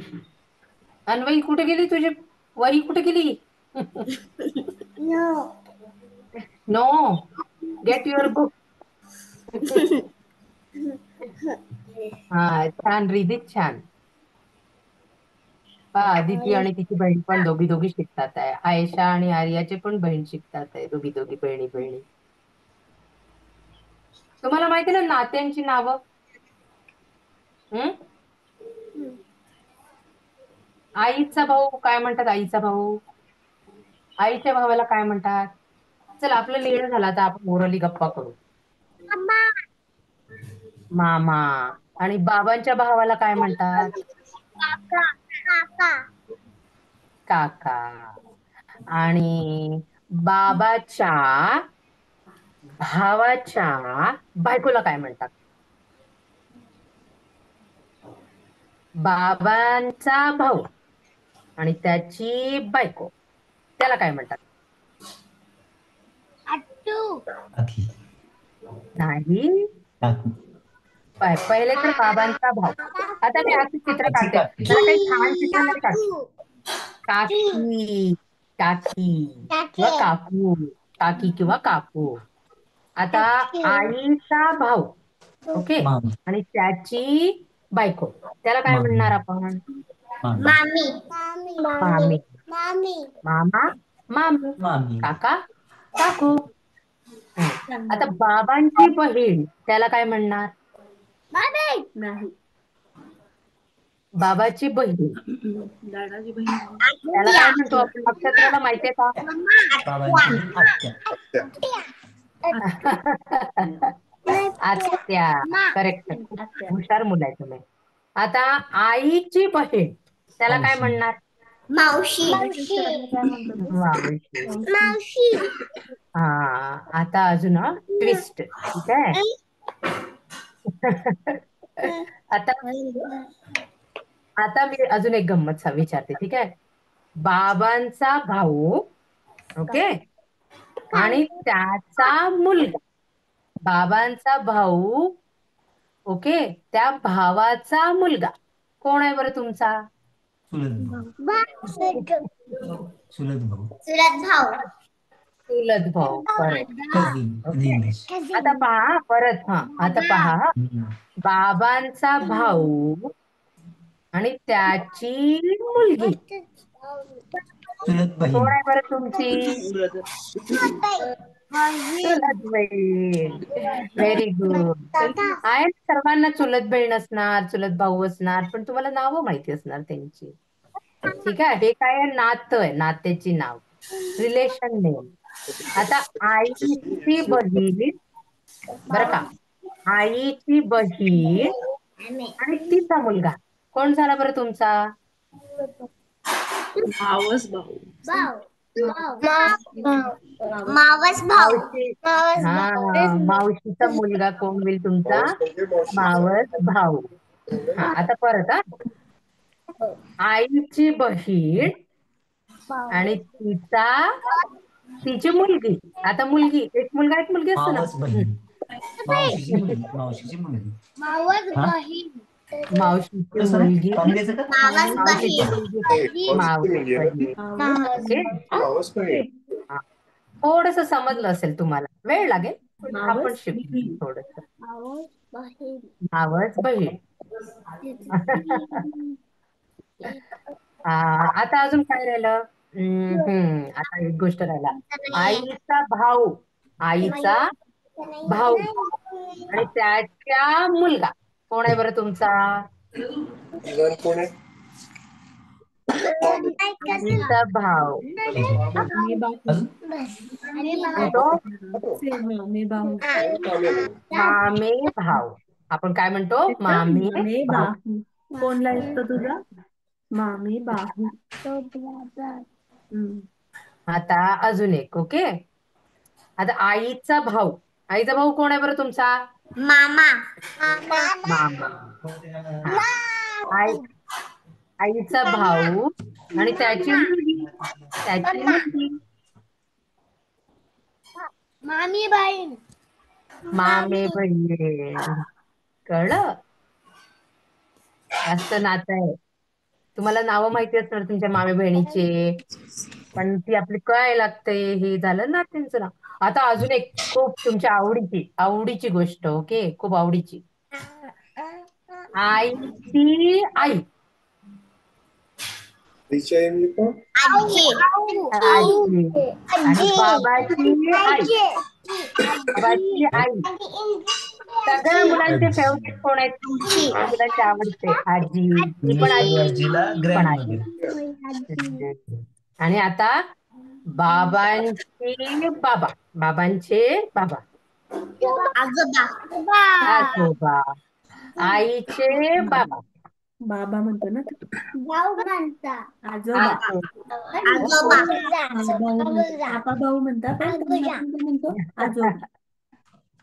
अन्वई कुठे गेली तुझी वही कुठे गेली? No. No, get your book. हा छान रिधी छान. आदिती आणि तिची बहीण पण दोघी शिकतात आहे. आयशा आणि आर्याचे पण बहीण शिकतात आहे. दोघी बहिणी बहिणी. तुम्हाला माहिती ना नात्यांची नावं? आईचा भाऊ काय म्हणतात? आईचा भाऊ, आईच्या भावाला काय म्हणतात? चल आपलं लिहिणं झालं आता आपण ओरली गप्पा करू. मामा. आणि बाबांच्या भावाला काय म्हणतात? काका. काका. आणि बाबाच्या भावाच्या बायकोला काय म्हणतात? बाबांचा भाऊ आणि त्याची बायको त्याला काय म्हणतात? अट्टू. काकी. नाही. काकू. पहिले तर बाबांचा भाऊ. आता मी असं चित्र आजी काढते, काकी. मला काही छान चित्र नाही काढते. काकी, काकी किंवा काकू, काकी किंवा काकू. आता आईचा भाऊ, ओके, मामा. आणि त्याची बायको त्याला काय मामी. म्हणणार आपण? मामी. मामी. मामा, मामी. मामी. काका, काकू. आता बाबांची बहीण त्याला काय म्हणणार? नाही. बाबाची बहीण दादाची बहीण. त्याला काय म्हणतो आपण? नक्षत्राला माहितीये का? बाबांची आत्या. आत्या. करेक्ट. हुशार मुलं आहे तुम्ही. आता आईची बहीण त्याला काय मावशी. म्हणणार? मावशी. मावशी. हा आता अजून ट्विस्ट. ठीक आहे. आता आता मी अजून एक गंमत विचारते. ठीक आहे. बाबांचा भाऊ, ओके, आणि त्याचा मुलगा. बाबांचा भाऊ, ओके, त्या भावाचा मुलगा कोण आहे बरं तुमचा? चुलत भाऊ. चुलत भाऊ. करेक्ट. कझिन. आता पहा परत. आता पहा, बाबांचा भाऊ आणि त्याची मुलगी चुलत बहीण. कोण आहे बरं तुमची? चुलत बहीण. Very good. आहे सर्वांना चुलत बहीण असणार, चुलत भाऊ असणार, पण तुम्हाला नावं माहिती असणार त्यांची. ठीक आहे. हे काय आहे? नातं आहे, नात्याची नाव, रिलेशन नेम. आता आईची बहीण, बरं का, आईची बहीण आणि तिचा मुलगा कोण झाला बरं तुमचा? मावस भाऊ. मावस भाऊ. मावशीचा मुलगा कोण होईल तुमचा? मावस भाऊ. आता परत आईची बहीण आणि तिची मुलगी. आता मुलगी, एक मुलगा एक मुलगी असतो ना. मावस बहीण. मावशीची मुलगी. मावशीची मुलगी. मावशीची तसं नाही? मुलगी. पाणी द्यायचं का? मावशीची मुलगी. मावस बहीण. मावस बहीण. थोडस समजलं असेल तुम्हाला, वेळ लागेल पण आपण शिकू थोडस. मावस बहीण. आता अजून काय राहिलं? आता एक गोष्ट राहिला. आईचा भाऊ, आईचा भाऊ आणि त्याच्या मुलगा कोण आहे बरं तुमचा? कोण आहे? आईचा भाऊ. मामे भाऊ. आपण काय म्हणतो? मामे भाऊ. कोणला येतो तुझा? मामी बाहू. आता अजून एक. ओके. आता आईचा भाऊ. आईचा भाऊ कोण आहे बरं तुमचा? मामा. मामा. आईचा भाऊ आणि त्याची मुलगी. मामी बहीण. मामे बहीण. कळलं? असं नातं आहे. तुम्हाला नावं माहिती असणार तुमच्या मामे बहिणीचे, पण ती आपली कळायला लागते. हे झालं नात्यांचं नाव. आता अजून एक खूप तुमच्या आवडीची आवडीची गोष्ट, ओके, खूप आवडीची. आईची आई. तिच्या युनिफॉर्म आजी आजी. आणि बाबाची आई. बाबाची आई. सगळ्या मुलांचे फेवरेट कोण आहेत? मुलांचे आवडते आजी. ती पण सर्व आजी, आजीला ती पण ग्रँड आजी. मदर. आणि आता बाबांचे बाबा. बाबांचे बाबा. आजोबा आजोबा. आईचे बाबा. बाबा म्हणतो ना तू. भाऊ म्हणता आजोबा. आजोबा भाऊ म्हणतो. आपा भाऊ म्हणता पण त्यांना आपण काय म्हणतो आजोबा.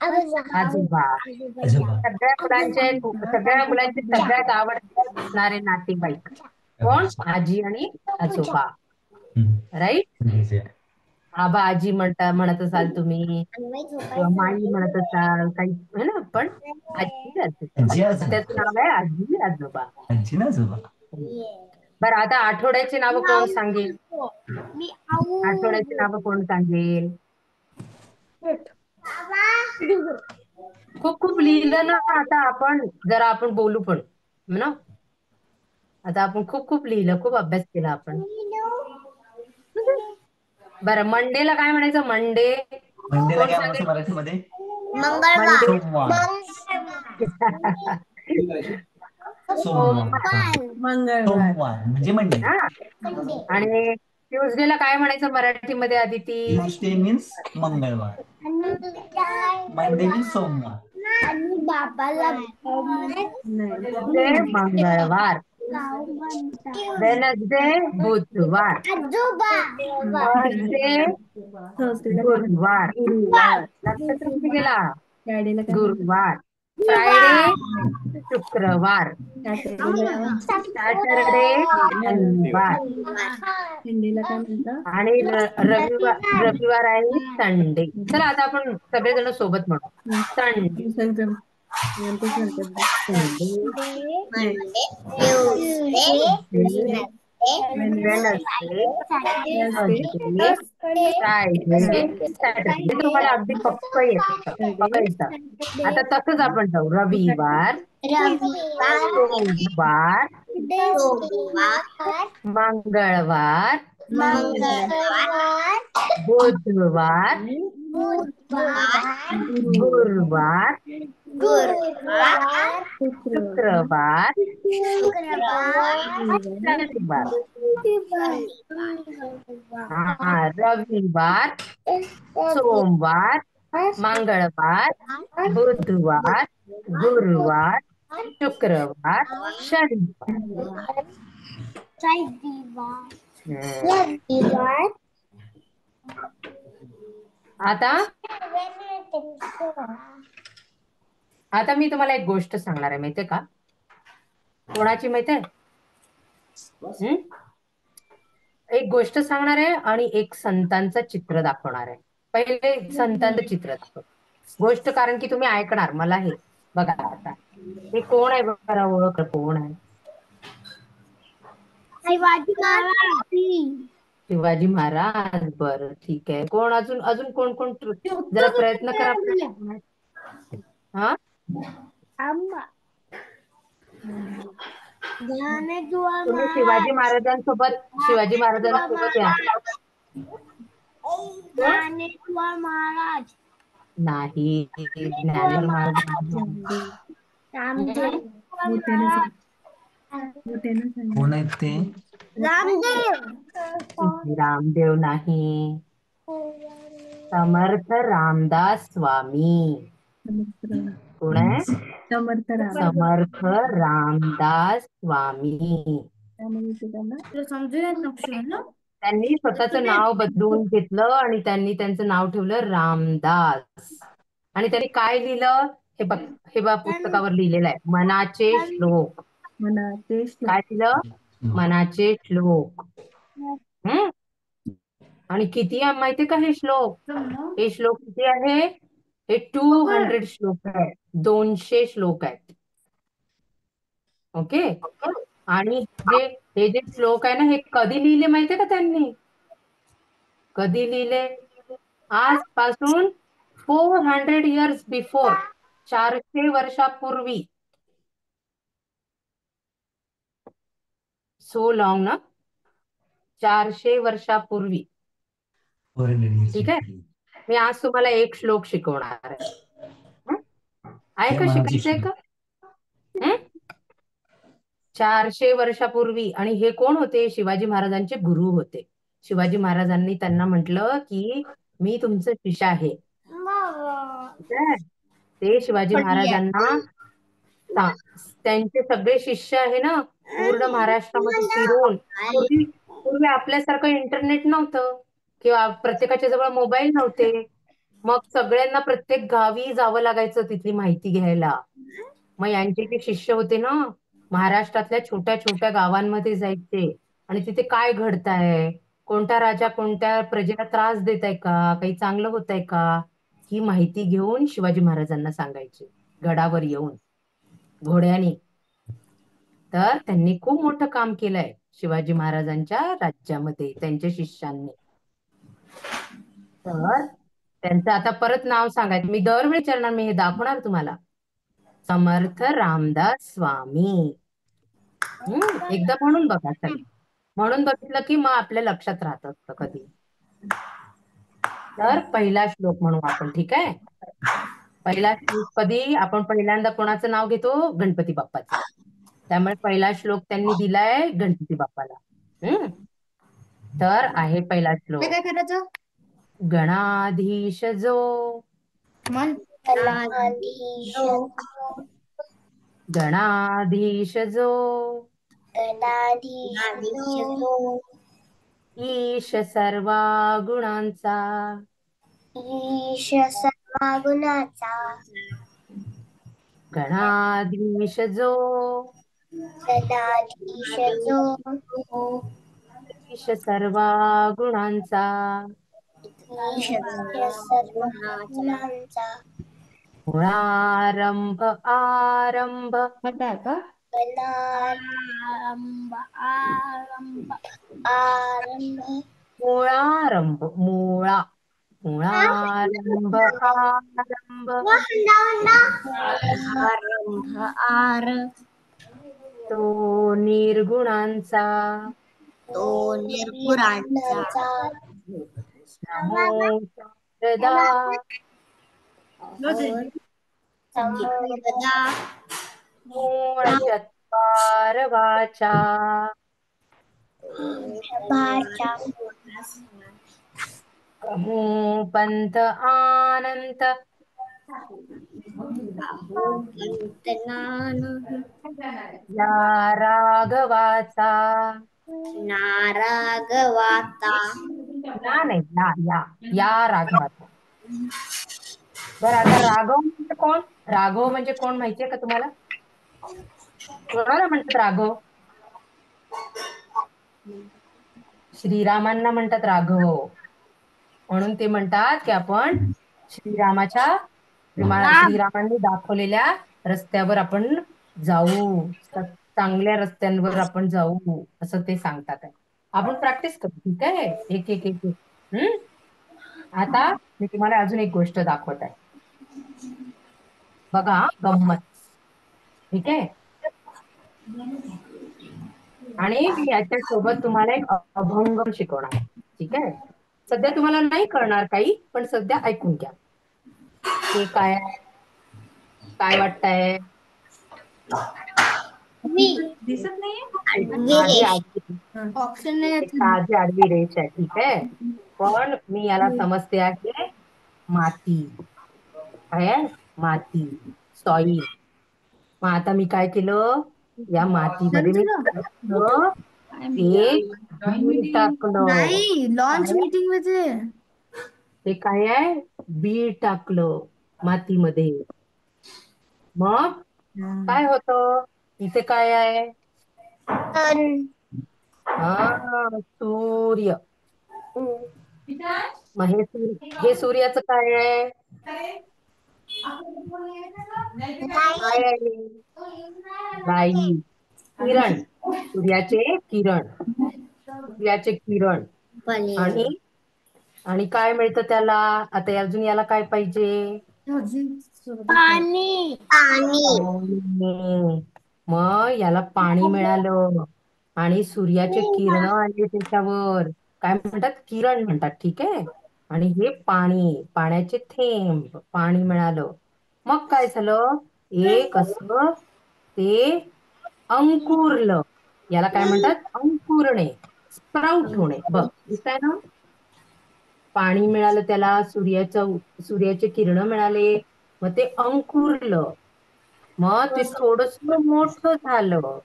आजोबा. आजोबा. सगळ्या मुलांचे सगळ्यात आवडते असणारे नातेवाईक कोण? आजी आणि आजोबा. राईट. आबा आजी म्हणत असाल तुम्ही, किंवा माई म्हणत असाल काही, है ना, पण आजी आजोबा. आजी आजोबा. त्याचं नाव आहे आजी आजोबा. आजी ना आजोबा. बरं, आता आठवड्याची नावं कोण सांगेल? मी आठवड्याची नावं कोण सांगेल? खूप खूप लिहिलं ना. आता आपण बोलू पण ना. आता आपण खूप खूप लिहिलं, खूप अभ्यास केला आपण. बरं, मंडेला काय म्हणायचं? मंडे मंडेला कोण काय सांगेल? म्हणायचं मराठीमध्ये? मंगळवार सोमवार. सोमवार. मंगळवार. सोमवार म्हणजे मंडे. हा. आणि ट्युजडेला काय म्हणायचं मराठीमध्ये, आदिती? ट्युजडे मीन्स मंगळवार. मंडे मीन्स सोमवार. आणि बाबाला नाही. ट्युजडे मंगळवार. वेनसडे बुधवार. आजोबा थर्सडे थर्सडेला काय म्हणतात? गुरुवार. गुरुवार. लक्षात कुठे गेला? फ्रायडेला काय म्हणतात? गुरुवार. फ्रायडे शुक्रवार. सॅटर्डेला सॅटरडे शनिवार. संडेला काय म्हणतात? आणि रविवार आहे संडे. चला आता आपण सगळेजण सोबत म्हणू. संडे. एकदम तेच म्हणतात. Sunday. Tuesday Wednesday, Thursday, Friday, Saturday. तुम्हाला अगदी पक्क येतं. आता तसंच आपण जाऊ. रविवार, सोमवार, मंगळवार, बुधवार, गुरुवार, शुक्रवार, शनिवार. रविवार, सोमवार, मंगळवार, बुधवार, गुरुवार, शुक्रवार, शनिवार. आता मी तुम्हाला एक गोष्ट सांगणार आहे, माहितीये का? कोणाची माहितीये? एक गोष्ट सांगणार आहे आणि एक संतांचं चित्र दाखवणार आहे. पहिले संतांचं चित्र दाखव गोष्ट, कारण की तुम्ही ऐकणार. मला हे बघा, आता हे कोण आहे बघा, ओळख कोण आहे? शिवाजी महाराज. बरं, ठीक आहे. कोण अजून? अजून कोण कोण? जरा प्रयत्न करा. हा, तुम्ही शिवाजी महाराजांसोबत या. महाराज नाही, ज्ञानेश्वर महाराज मोठ्याने सांग. कोण आहेत ते? रामदेव नाही. समर्थ रामदास स्वामी. कोण आहे? समर्थ राम. समर्थ रामदास स्वामी. त्यांनी स्वतःचं नाव बदलून घेतलं आणि त्यांनी त्यांचं नाव ठेवलं रामदास. आणि त्यांनी काय लिहिलं? हे बघ पुस्तकावर लिहिलेलं आहे, मनाचे श्लोक. मनाचे श्लोक. काय लिहिलं? मनाचे श्लोक. आणि किती आहे माहितीये का हे श्लोक? हे श्लोक किती आहे? हे 200 श्लोक आहेत. 200 श्लोक आहेत. ओके. आणि हे जे श्लोक आहे ना, हे कधी लिहिले माहितीये का त्यांनी? कधी लिहिले? आजपासून 400 इयर्स बिफोर, 400 वर्षापूर्वी. सो लॉंग ना, 400 वर्षापूर्वी. 400 years ठीक आहे. before. मी आज तुम्हाला एक श्लोक शिकवणार आहे. हं? आहे का? जय शिकायचंय महाराज. का? हं? 400 वर्षापूर्वी. आणि हे कोण होते? शिवाजी महाराजांचे गुरु होते. शिवाजी महाराजांनी त्यांना म्हटलं की मी तुमचं शिष्य आहे. ठीक आहे? ते शिवाजी महाराजांना त्यांचे सगळे शिष्य आहे ना, पूर्ण महाराष्ट्रामध्ये फिरून, पूर्वी आपल्यासारखं इंटरनेट नव्हतं किंवा प्रत्येकाच्या जवळ मोबाईल नव्हते. मग सगळ्यांना प्रत्येक गावी जावं लागायचं तिथली माहिती घ्यायला. मग यांचे जे शिष्य होते ना, महाराष्ट्रातल्या छोट्या छोट्या गावांमध्ये जायचे आणि तिथे काय घडतंय, कोणता राजा कोणत्या प्रजेला त्रास देत आहे का, काही चांगलं होत आहे का, ही माहिती घेऊन शिवाजी महाराजांना सांगायचे गडावर येऊन घोड्याने. तर त्यांनी खूप मोठं काम केलंय शिवाजी राज्यामध्ये त्यांच्या शिष्यांनी. तर त्यांचं आता परत नाव सांगायचं. मी दरवेळी विचारणार, मी हे दाखवणार तुम्हाला. समर्थ रामदास स्वामी. एकदा म्हणून बघा सगळं. म्हणून बघितलं की मग आपल्या लक्षात राहत असतं कधी. तर पहिला श्लोक म्हणू आपण. ठीक आहे. पहिला श्लोक कधी आपण पहिल्यांदा कोणाचं नाव घेतो? गणपती बाप्पाचं. त्यामुळे पहिला श्लोक त्यांनी दिलाय गणपती बाप्पाला. तर आहे पहिला श्लोक. काय करायचं? गणाधीश जो, गणाधीश जो, ईश सर्वा गुणांचा, ईश सर्वा गुणाचा, गणाधीश जो, गणाधीश जो, ईश सर्वा गुणांचा, ईश सर्वा गुणांचा, मुळारंभ आरंभ, आरंभ आरंभ आरंभ, मुळारंभ, मुळारंभ आरंभ, आरंभ आरंभ, तो निर्गुणांचा, तो निर्गुणांचा, नमो शारदा, समर्दा, मूळचत्वार वाचा, भाषा, पंथ अनंत, या राघवाचा, नारागवाता, या नाही या राघवाचा. बरं, आता राघव म्हणजे कोण? राघव म्हणजे कोण माहितीये का तुम्हाला? कोणाला म्हणतात राघव? श्रीरामांना म्हणतात राघव. म्हणून ते म्हणतात की आपण श्रीरामांनी दाखवलेल्या रस्त्यावर आपण जाऊ, चांगल्या रस्त्यांवर आपण जाऊ, असं ते सांगतात आहे. आपण प्रॅक्टिस करू. ठीक आहे. एक एक एक एक. आता मी तुम्हाला अजून एक गोष्ट दाखवत आहे. बघा गंमत. ठीक आहे. आणि मी याच्या सोबत तुम्हाला एक अभंग शिकवणार आहे. ठीक आहे. सध्या तुम्हाला नाही कळणार काही, पण सध्या ऐकून घ्या. हे काय आहे? काय वाटतंय? दिसत नाहीये. ऑप्शन साधी आडवी रेष आहे. ठीक आहे. पण मी याला समजते आहे माती. काय आहे? माती, सॉईल. मग आता मी काय केलं, या मातीमध्ये मी बीट टाकलं. लॉन्च मीटिंग मध्ये ते काय आहे? बीट टाकलं मातीमध्ये. मग काय होतं? इथे काय आहे? सूर्य. मग हे सूर्याचं काय आहे? काय आहे? लाईट. किरण, सूर्याचे किरण, सूर्याचे किरण. आणि आणि काय मिळतं त्याला? आता अजून याला काय पाहिजे? पाणी पाणी. मग याला पाणी मिळालं आणि सूर्याचे किरण आले त्याच्यावर. काय म्हणतात? किरण म्हणतात, ठीक आहे. आणि हे पाणी, पाण्याचे थेंब, पाणी मिळालं. मग काय झालं? एक असं ते अंकुरलं. याला काय म्हणतात? अंकुरणे, स्प्राउट होणे. बघ, दिसतंय ना? पाणी मिळालं त्याला, सूर्याचे किरण मिळाले, मग ते अंकुरलं. मग ते थोडस मोठं झालं.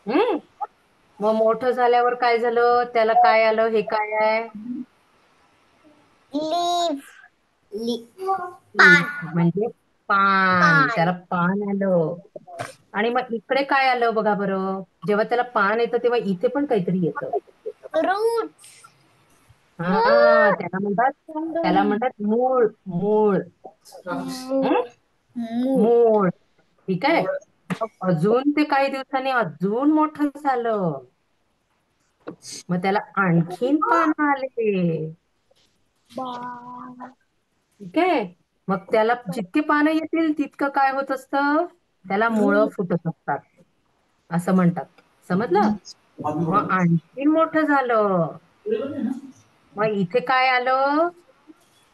हम्म मग मोठं झाल्यावर काय झालं? त्याला काय आलं? हे काय आहे? म्हणजे पान. त्याला पान आलं. आणि मग इकडे काय आलं बघा बरं? जेव्हा त्याला पान येतं तेव्हा इथे पण काहीतरी येतं. हा, त्याला म्हणतात मूळ. मूळ. हं? मूळ. ठीक आहे. मग अजून ते काही दिवसांनी अजून मोठं झालं. मग त्याला आणखीन पानं आले. ठीक आहे. मग त्याला जितके पानं येतील तितकं काय होत असतं? त्याला मुळं फुटत असतात, असं म्हणतात. समजलं? मग आणखीन मोठं झालं. मग इथे काय आलं?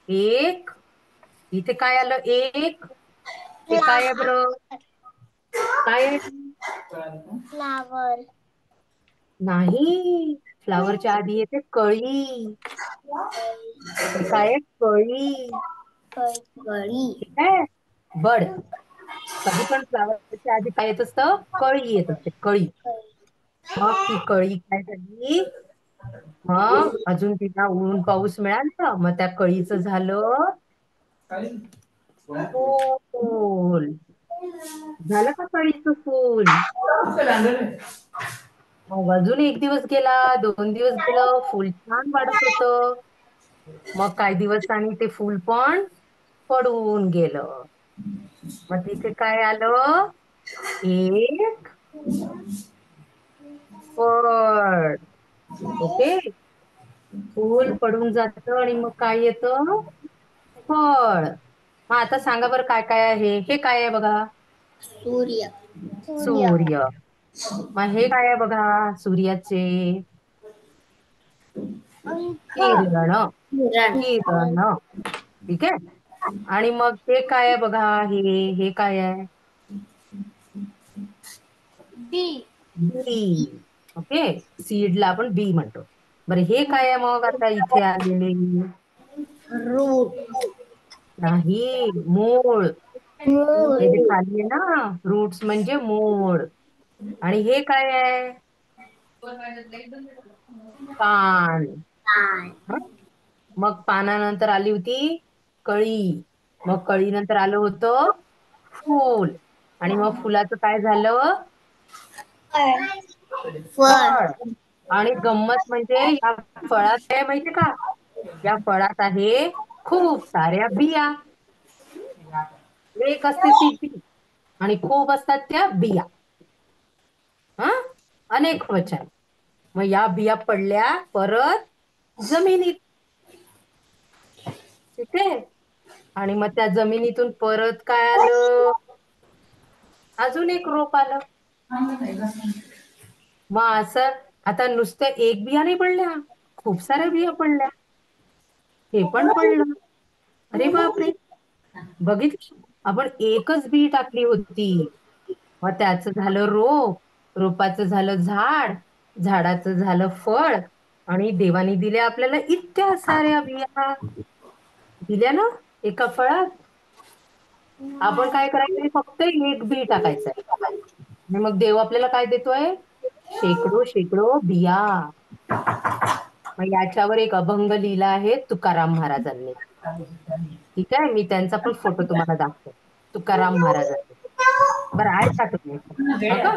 एक. इथे काय आलं? एक. ते काय आहे बरं? काय आहे? फ्लावर नाही, फ्लावरच्या आधी येते कळी. हे काय आहे? कळी. ठीक आहे. बड. कधी पण फ्लावरच्या आधी काय येत असतं? कळी येत असते, कळी. मग ती कळी काय झाली? मग अजून तिला ऊन पाऊस मिळाला, मग त्या कळीचं झालं फूल. झालं का कळीचं फूल? मग अजून एक दिवस गेला, 2 दिवस गेलं, फूल छान वाढत होतं. मग काही दिवसांनी ते फूल पण पडून गेलं. मग तिथे काय आलं? एक फळ. ओके. फूल पडून जातं आणि मग काय येतं? फळ. मग आता सांगा बरं काय काय आहे? हे काय आहे बघा? सूर्य सूर्य. मग हे काय आहे बघा? सूर्याचे किरण. किरण. ठीक आहे. आणि मग हे काय आहे बघा? हे काय आहे? बी. ओके. सीडला आपण बी म्हणतो. बरं, हे काय आहे मग आता इथे आलेले? रूट नाही, मूळ. हे जे खाली आहे ना, रूट्स म्हणजे मूळ. आणि हे काय आहे? पान. हं? मग पानानंतर आली होती कळी. मग कळीनंतर आलं होतं फूल. आणि मग फुलाचं काय झालं? फळ. आणि गंमत म्हणजे या फळात काय माहितीये का? या फळात आहे खूप साऱ्या बिया. एक असते ती बी आणि खूप असतात त्या बिया. हा, अनेक वचन. मग या बिया पडल्या परत जमिनीत. ठीक आहे. आणि मग त्या जमिनीतून परत काय आलं? अजून एक रोप आलं. मग असं आता नुसतं एक बिया नाही पडल्या, खूप साऱ्या बिया पडल्या. हे पण पडलं. अरे बापरे, बघितलं, आपण एकच बी टाकली होती. मग त्याचं झालं रोप, रोपाचं झालं झाड, झाडाचं झालं फळ. आणि देवाने दिल्या आपल्याला इतक्या साऱ्या बिया. दिल्या ना एका फळात. आपण काय करायचंय? फक्त एक बी टाकायचंय. आणि मग देव आपल्याला काय देतोय? शेकडो शेकडो बिया. मग याच्यावर एक अभंग लिहिला आहे तुकाराम महाराजांनी. ठीक आहे, मी त्यांचा पण फोटो तुम्हाला दाखवतो. तुकाराम महाराजांनी. बरं, ऐका तुम्ही. ऐका.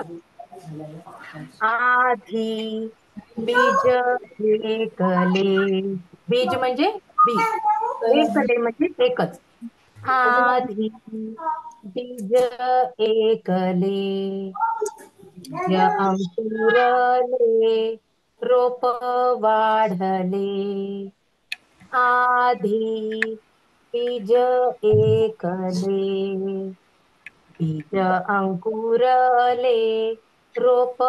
आधी बीज एकले. बीज म्हणजे बी. एकले म्हणजे एकच. आधी बीज एकले. बीज अंकुरले रोप वाढले आधी बीज एकले बीज अंकुरले रोप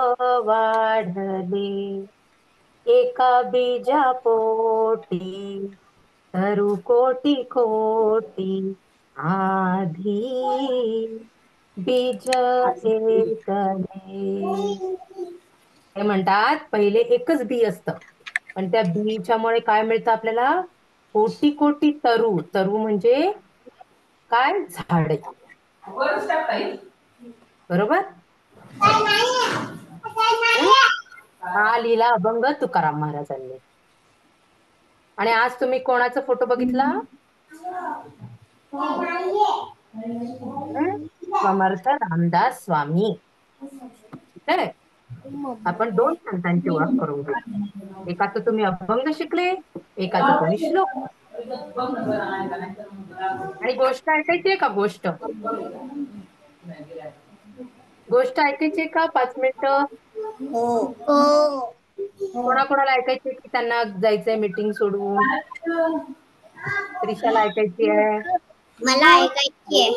वाढले एका बीजापोटी तरु कोटी कोटी आधी बीज एकले. हे म्हणतात पहिले एकच बी असतं पण त्या बीच्यामुळे काय मिळतं आपल्याला कोटी कोटी तरु. तरु म्हणजे काय झाडे. बरोबर. हं? हा लिहिला अभंग तुकाराम महाराजांनी. आणि आज तुम्ही कोणाचा फोटो बघितला? हं? समर्थ रामदास स्वामी. ठीक आहे. आपण दोन संतांची ओळख करून घेऊ. एकाचं तुम्ही अभंग शिकले, एकाचा तुम्ही श्लोक. आणि गोष्ट ऐकायची आहे का? गोष्ट गोष्ट ऐकायची आहे का? 5 मिनिटं. हो. कोणाकोणाला ऐकायची की त्यांना जायचंय मीटिंग सोडून? त्रिशाला ऐकायची आहे, मला ऐकायची आहे.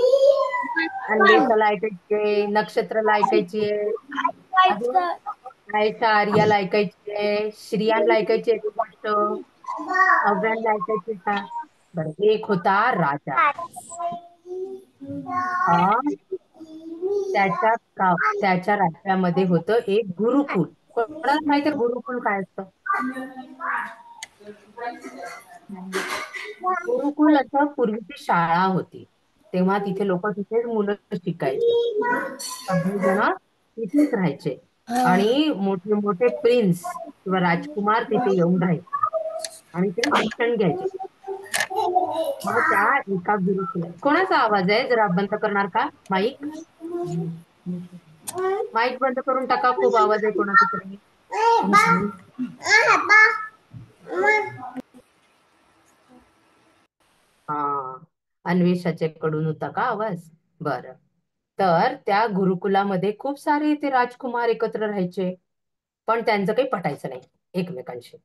अन्वेषाला ऐकायची आहे, नक्षत्राला ऐकायची आहे, अजून आयशा आर्याला ऐकायची आहे, श्रियांना ऐकायची आहे ती गोष्ट, अव्यांना ऐकायची का? बरं. एक होता राजा. अं, त्याच्या राज्यामध्ये होतं एक गुरुकुल. कोणाला माहिती आहे गुरुकुल काय असतं? गुरुकुल असं पूर्वीची शाळा होती. तेव्हा तिथे लोक तिथेच मुलं शिकायचे. सगळेजण तिथेच राहायचे आणि मोठे मोठे प्रिन्स किंवा राजकुमार तिथे येऊन राहायचे आणि ते शिक्षण घ्यायचे. मग त्या एका गुरुकुलात कोणाचा आवाज आहे? जरा बंद करणार का माईक? माईक बंद करून टाका. खूप आवाज आहे कोणाचा तरी. हा, अन्वेषाच्या कडून होता का आवाज? बरं. तर त्या गुरुकुलामध्ये खूप सारे ते राजकुमार एकत्र राहायचे पण त्यांचं काही पटायचं नाही एकमेकांशी.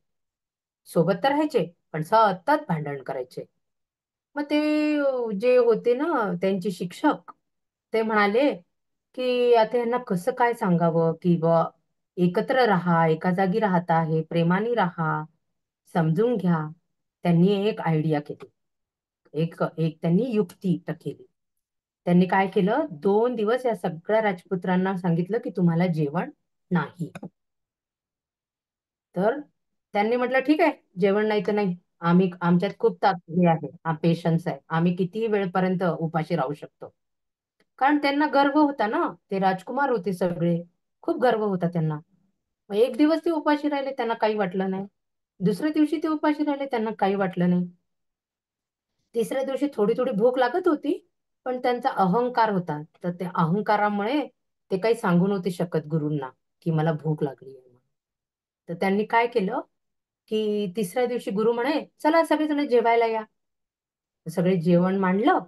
सोबत तर राहायचे पण सतत भांडण करायचे. मग ते जे होते ना त्यांचे शिक्षक ते म्हणाले की आता यांना कसं काय सांगावं की बा एकत्र राहा, एका जागी राहता आहे, प्रेमाने राहा, समजून घ्या. त्यांनी एक आयडिया केली. एक एक त्यांनी युक्ती केली. त्यांनी काय केलं? 2 दिवस या सगळ्या राजपुत्रांना सांगितलं की तुम्हाला जेवण नाही. तर त्यांनी म्हटलं ठीक आहे, जेवण नाही तर नाही. आम्ही आमच्यात खूप हे आहे, पेशन्स आहे. आम्ही किती वेळपर्यंत उपाशी राहू शकतो. कारण त्यांना गर्व होता ना, ते राजकुमार होते सगळे. खूप गर्व होता त्यांना. मग एक दिवस ते उपाशी राहिले, त्यांना काही वाटलं नाही. दुसऱ्या दिवशी ते उपाशी राहिले, त्यांना काही वाटलं नाही. तिसऱ्या दिवशी थोडी थोडी भूक लागत होती पण त्यांचा अहंकार होता. तर त्या अहंकारामुळे ते काही सांगू नव्हते शकत गुरूंना की मला भूक लागली आहे. तर त्यांनी काय केलं की तिसऱ्या दिवशी गुरु म्हणे चला सगळेजण जेवायला या. सगळे जेवण मांडलं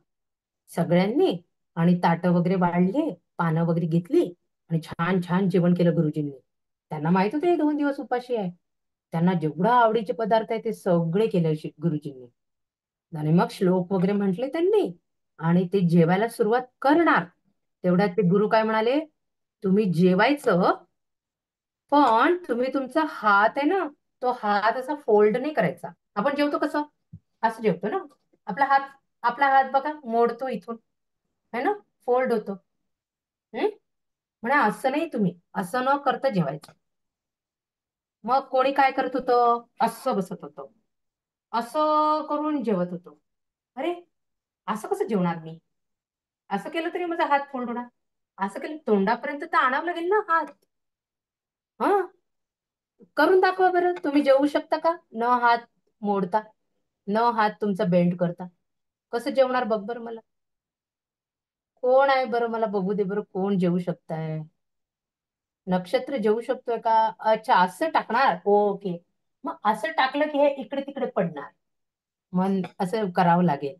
सगळ्यांनी आणि ताटं वगैरे वाढले, पानं वगैरे घेतली आणि छान छान जेवण केलं गुरुजींनी. त्यांना माहित होतं हे 2 दिवस उपाशी आहे. त्यांना जेवढा आवडीचे पदार्थ आहे ते सगळे केले गुरुजींनी. आणि मग श्लोक वगैरे म्हटले त्यांनी आणि ते जेवायला सुरुवात करणार तेवढ्यात ते गुरु काय म्हणाले, तुम्ही जेवायचं पण तुम्ही तुमचा हात आहे ना तो हात असा फोल्ड नाही करायचा. आपण जेवतो कसं असं जेवतो ना. आपला हात बघा मोडतो इथून है ना, फोल्ड होतो. हम्म म्हणे असं नाही, तुम्ही असं न करता जेवायचं. मग कोणी काय करत होतं? असं बसत होतं, असं करून जेवत होतो. अरे असं कसं जेवणार मी? असं केलं तरी माझा हात फोल्ड होणार. असं केलं तोंडापर्यंत तर आणावं लागेल ना हात. हा, करून दाखवा बरं. तुम्ही जेवू शकता का न हात मोडता, न हात तुमचा बेंड करता? कसं जेवणार बघ बरं मला. कोण आहे बरं, मला बघू दे बरं, कोण जेवू शकताय? नक्षत्र जेवू शकतोय का? अच्छा असं टाकणार, ओके. मग असं टाकलं की हे इकडे तिकडे पडणार. मग असं करावं लागेल.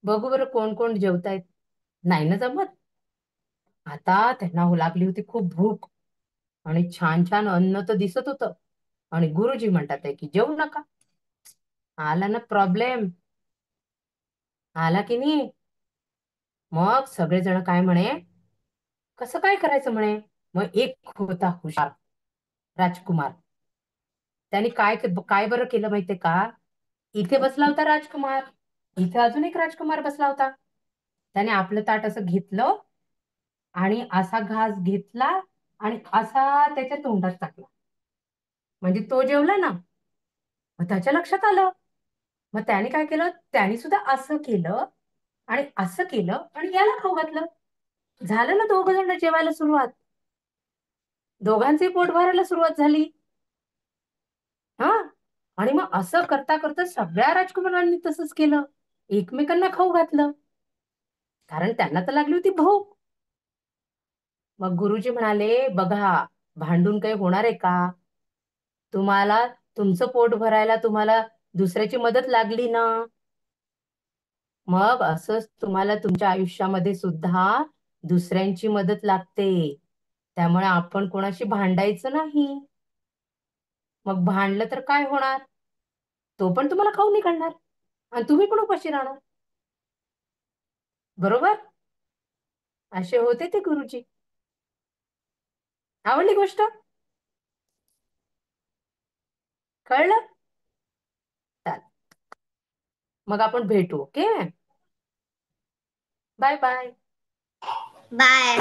बघू बरं कोण कोण जेवतायत. नाही ना जमत. आता त्यांना लागली होती खूप भूक आणि छान छान अन्न तर दिसत होतं आणि गुरुजी म्हणतात आहे की जेवू नका. आला ना प्रॉब्लेम, आला की नाही. मग सगळेजण काय म्हणे, कसं काय करायचं म्हणे. मग एक होता हुशार राजकुमार. त्याने काय काय बरं केलं माहितीये का, इथे बसला होता राजकुमार, इथे अजून एक राजकुमार बसला होता. त्याने आपलं ताट असं घेतलं आणि असा घास घेतला आणि असा त्याच्या तोंडात टाकला. म्हणजे तो जेवला ना, मग त्याच्या लक्षात आलं. मग त्याने काय केलं, त्याने सुद्धा असं केलं आणि असं केलं आणि याला खाऊ घातलं. झालं ना दोघ जण जेवायला सुरुवात. दोघांचे पोट भरायला सुरुवात झाली. हा, आणि मग असं करता करता सगळ्या राजकुमारांनी तसंच केलं, एकमेकांना खाऊ घातलं, कारण त्यांना तर लागली होती भूक. मग गुरुजी म्हणाले, बघा भांडून काही होणार आहे का, तुम्हाला तुमचं पोट भरायला तुम्हाला दुसऱ्याची मदत लागली ना. मग असंच तुम्हाला तुमच्या आयुष्यामध्ये सुद्धा दुसऱ्यांची मदत लागते. त्यामुळे आपण कोणाशी भांडायचं नाही. मग भांडलं तर काय होणार, तो पण तुम्हाला खाऊ नाही घालणार आणि तुम्ही पण उपाशी राहणार. बरोबर. असे होते ते गुरुजी. आवडली गोष्ट, कळलं. चालेल. मग आपण भेटू. Okay, bye bye. बाय.